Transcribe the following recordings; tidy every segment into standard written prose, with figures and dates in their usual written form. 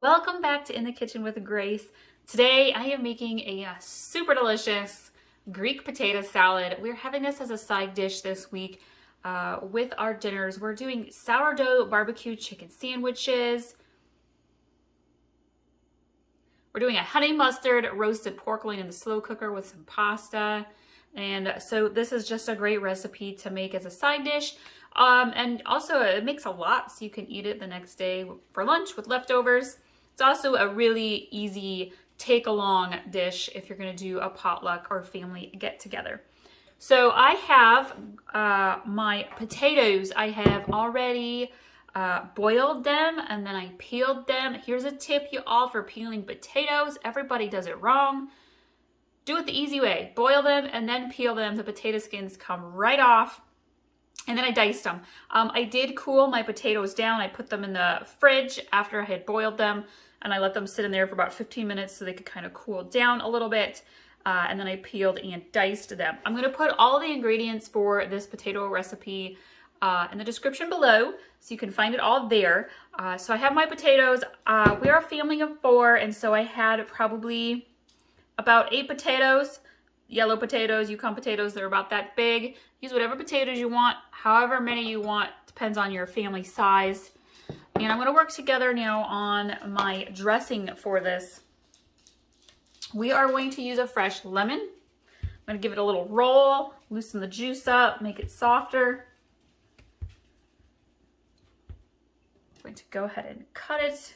Welcome back to In the Kitchen with Grace. Today I am making a super delicious Greek potato salad. We're having this as a side dish this week with our dinners. We're doing sourdough barbecue chicken sandwiches. We're doing a honey mustard roasted pork loin in the slow cooker with some pasta. And so this is just a great recipe to make as a side dish. And also it makes a lot so you can eat it the next day for lunch with leftovers. It's also a really easy take-along dish if you're going to do a potluck or family get-together. So I have my potatoes. I have already boiled them and then I peeled them. Here's a tip, you all, for peeling potatoes. Everybody does it wrong. Do it the easy way. Boil them and then peel them. The potato skins come right off. And then I diced them. I did cool my potatoes down. I put them in the fridge after I had boiled them, and I let them sit in there for about 15 minutes so they could kind of cool down a little bit. And then I peeled and diced them. I'm gonna put all the ingredients for this potato recipe in the description below, so you can find it all there. So I have my potatoes. We are a family of 4, and so I had probably about 8 potatoes. Yellow potatoes, Yukon potatoes, they're about that big. Use whatever potatoes you want, however many you want, depends on your family size. And I'm gonna work together now on my dressing for this. We are going to use a fresh lemon. I'm gonna give it a little roll, loosen the juice up, make it softer. I'm going to go ahead and cut it.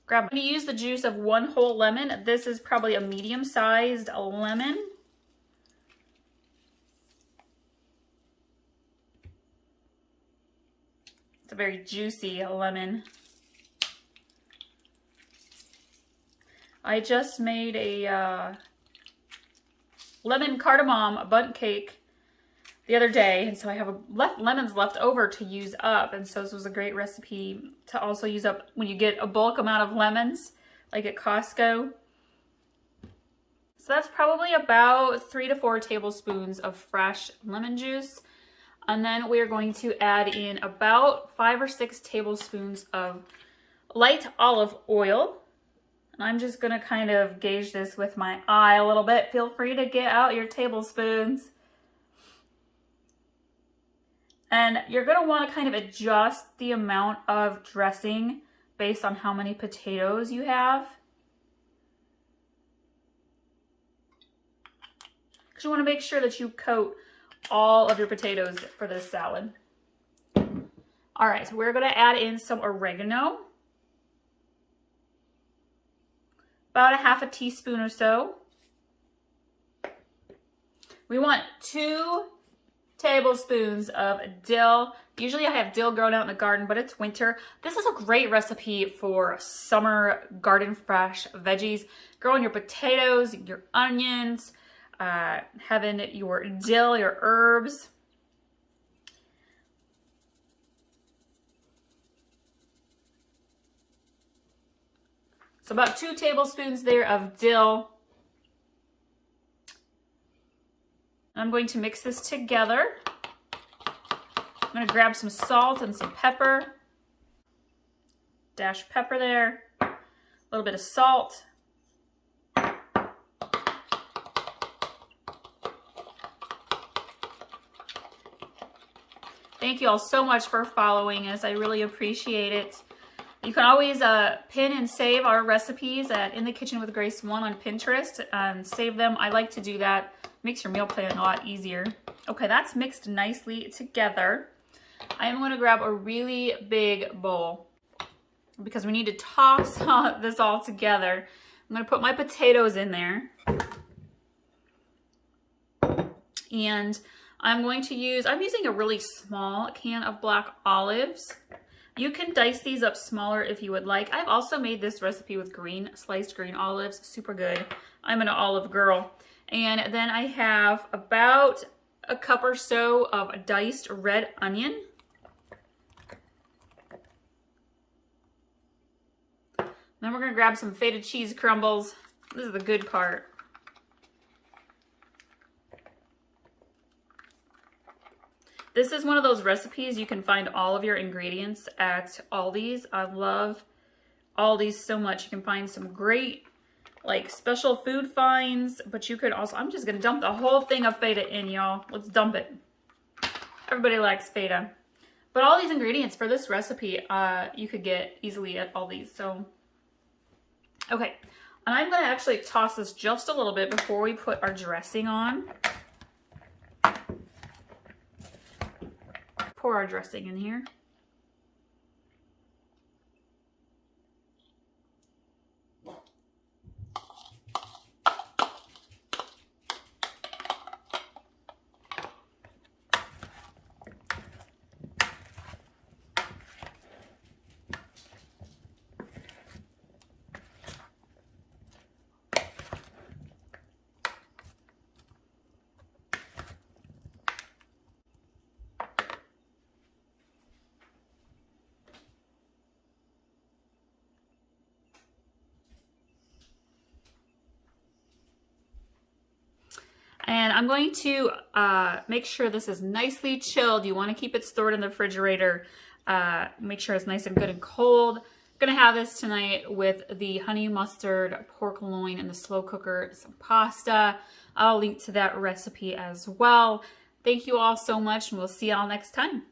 I'm going to use the juice of 1 whole lemon. This is probably a medium-sized lemon. It's a very juicy lemon. I just made a lemon cardamom bundt cake the other day, and so I have lemons left over to use up, and so this was a great recipe to also use up when you get a bulk amount of lemons, like at Costco. So that's probably about 3 to 4 tablespoons of fresh lemon juice, and then we are going to add in about 5 or 6 tablespoons of light olive oil. And I'm just gonna kind of gauge this with my eye a little bit. Feel free to get out your tablespoons. And you're going to want to kind of adjust the amount of dressing based on how many potatoes you have. Because you want to make sure that you coat all of your potatoes for this salad. All right, so we're going to add in some oregano. About a half a teaspoon or so. We want 2 tablespoons of dill. Usually I have dill grown out in the garden, but it's winter. This is a great recipe for summer garden fresh veggies. Growing your potatoes, your onions, having your dill, your herbs. So about 2 tablespoons there of dill. I'm going to mix this together. I'm going to grab some salt and some pepper. Dash pepper there. A little bit of salt. Thank you all so much for following us. I really appreciate it. You can always pin and save our recipes at In the Kitchen with Grace 1 on Pinterest and save them. I like to do that. Makes your meal planning a lot easier. Okay, that's mixed nicely together. I am going to grab a really big bowl because we need to toss this all together. I'm going to put my potatoes in there. And I'm using a really small can of black olives. You can dice these up smaller if you would like. I've also made this recipe with sliced green olives, super good. I'm an olive girl. And then I have about a cup or so of diced red onion. Then we're gonna grab some feta cheese crumbles. This is the good part. This is one of those recipes you can find all of your ingredients at Aldi's. I love Aldi's so much. You can find some great like special food finds, but you could also, I'm just gonna dump the whole thing of feta in, y'all. Let's dump it. Everybody likes feta. But all these ingredients for this recipe, you could get easily at Aldi's. So, okay. And I'm gonna actually toss this just a little bit before we put our dressing on. Pour our dressing in here. And I'm going to make sure this is nicely chilled. You want to keep it stored in the refrigerator. Make sure it's nice and good and cold. I'm going to have this tonight with the honey mustard pork loin in the slow cooker, some pasta. I'll link to that recipe as well. Thank you all so much, and we'll see y'all next time.